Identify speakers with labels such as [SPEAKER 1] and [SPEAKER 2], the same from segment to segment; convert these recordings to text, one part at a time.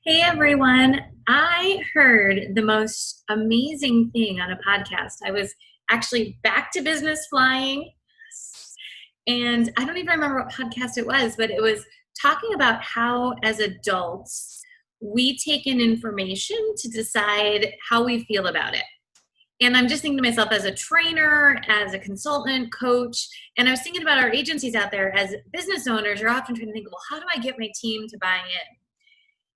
[SPEAKER 1] Hey everyone, I heard the most amazing thing on a podcast. I was actually back to business flying, and I don't even remember what podcast it was, but it was talking about how, as adults, we take in information to decide how we feel about it. And I'm just thinking to myself as a trainer, as a consultant, coach, and I was thinking about our agencies out there as business owners are often trying to think, well, how do I get my team to buy in?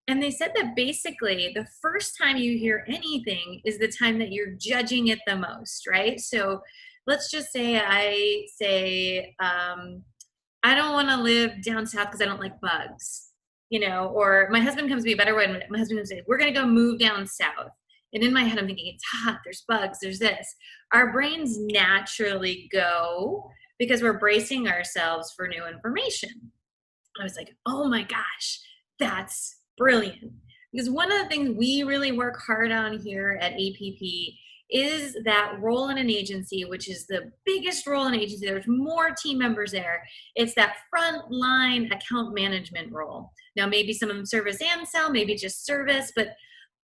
[SPEAKER 1] And they said that basically the first time you hear anything is the time that you're judging it the most, right? So let's just say I don't want to live down south because I don't like bugs, or my husband comes to me better when my husband would say, we're going to go move down south. And in my head, I'm thinking, it's hot, there's bugs, there's this. Our brains naturally go because we're bracing ourselves for new information. I was like, oh my gosh, that's brilliant. Because one of the things we really work hard on here at APP is that role in an agency, which is the biggest role in an agency. There's more team members there. It's that frontline account management role. Now, maybe some of them service and sell, maybe just service, but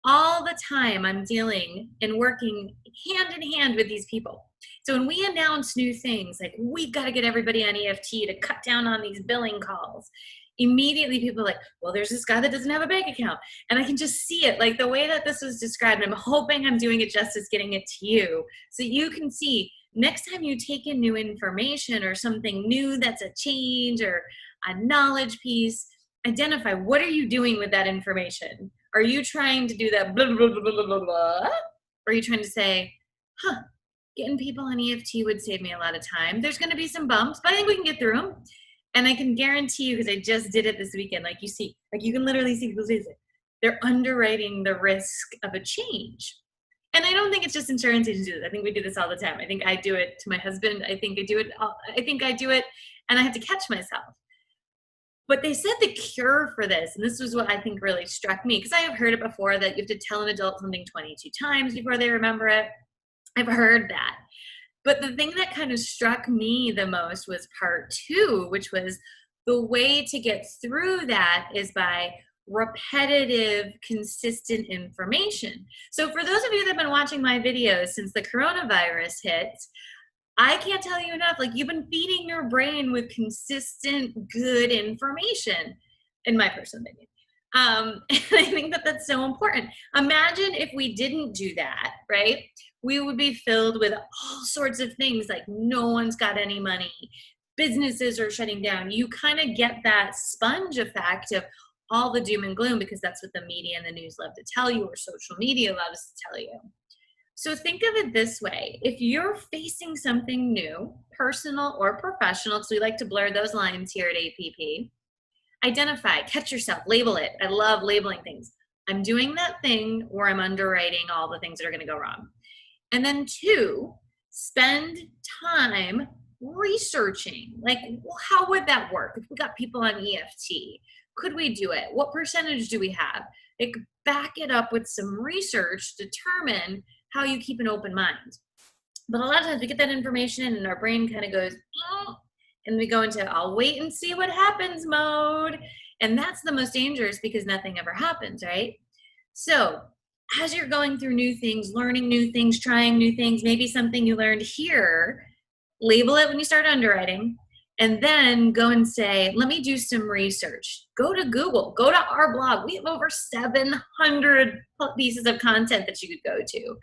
[SPEAKER 1] all the time I'm dealing and working hand in hand with these people. So when we announce new things, like we've got to get everybody on EFT to cut down on these billing calls, immediately people are like, well, there's this guy that doesn't have a bank account. And I can just see it, like the way that this was described. I'm hoping I'm doing it justice getting it to you so you can see next time you take in new information or something new that's a change or a knowledge piece, identify what are you doing with that information. Are you trying to do that blah, blah, blah, blah, blah, blah? Or are you trying to say, getting people on EFT would save me a lot of time. There's going to be some bumps, but I think we can get through them. And I can guarantee you, because I just did it this weekend, like you can literally see people say it. They're underwriting the risk of a change. And I don't think it's just insurance agents do this. I think we do this all the time. I think I do it to my husband. I think I do it, and I have to catch myself. But they said the cure for this, and this was what I think really struck me, because I have heard it before that you have to tell an adult something 22 times before they remember it. I've heard that. But the thing that kind of struck me the most was part two, which was the way to get through that is by repetitive, consistent information. So for those of you that have been watching my videos since the coronavirus hit, I can't tell you enough, like you've been feeding your brain with consistent, good information, in my personal opinion. And I think that that's so important. Imagine if we didn't do that, right? We would be filled with all sorts of things like no one's got any money, businesses are shutting down. You kind of get that sponge effect of all the doom and gloom because that's what the media and the news love to tell you, or social media loves to tell you. So think of it this way. If you're facing something new, personal or professional, because we like to blur those lines here at APP, identify, catch yourself, label it. I love labeling things. I'm doing that thing or I'm underwriting all the things that are going to go wrong. And then two, spend time researching. Like, well, how would that work? If we got people on EFT, could we do it? What percentage do we have? Like, back it up with some research, determine how you keep an open mind. But a lot of times we get that information and our brain kind of goes, oh, and we go into I'll wait and see what happens mode. And that's the most dangerous because nothing ever happens, right? So as you're going through new things, learning new things, trying new things, maybe something you learned here, label it when you start underwriting, and then go and say, let me do some research. Go to Google, go to our blog. We have over 700 pieces of content that you could go to.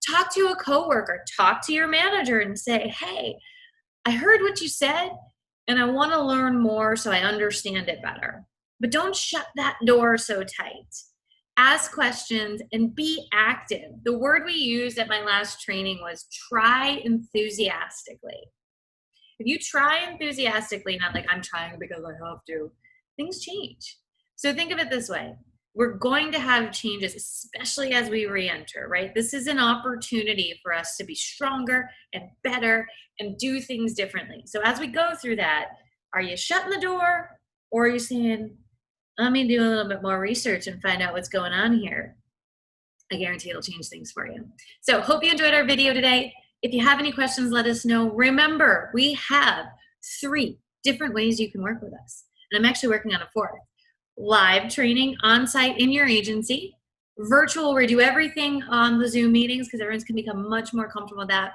[SPEAKER 1] Talk to a coworker, talk to your manager and say, hey, I heard what you said and I want to learn more so I understand it better. But don't shut that door so tight. Ask questions and be active. The word we used at my last training was try enthusiastically. If you try enthusiastically, not like I'm trying because I have to, things change. So think of it this way. We're going to have changes, especially as we re-enter, right? This is an opportunity for us to be stronger and better and do things differently. So as we go through that, are you shutting the door or are you saying, let me do a little bit more research and find out what's going on here? I guarantee it'll change things for you. So hope you enjoyed our video today. If you have any questions, let us know. Remember, we have 3 different ways you can work with us. And I'm actually working on a 4th. live training on site in your agency, virtual, we do everything on the Zoom meetings because everyone's can become much more comfortable with that.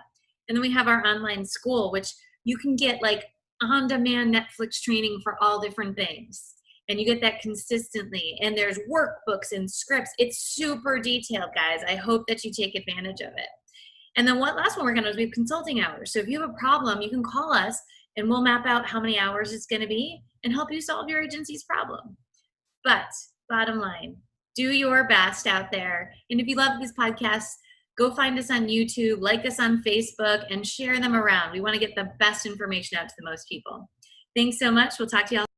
[SPEAKER 1] And then we have our online school, which you can get like on-demand Netflix training for all different things. And you get that consistently. And there's workbooks and scripts. It's super detailed, guys. I hope that you take advantage of it. And then what last one we're gonna do is we have consulting hours. So if you have a problem, you can call us and we'll map out how many hours it's gonna be and help you solve your agency's problem. But bottom line, do your best out there. And if you love this podcast, go find us on YouTube, like us on Facebook, and share them around. We want to get the best information out to the most people. Thanks so much. We'll talk to you all.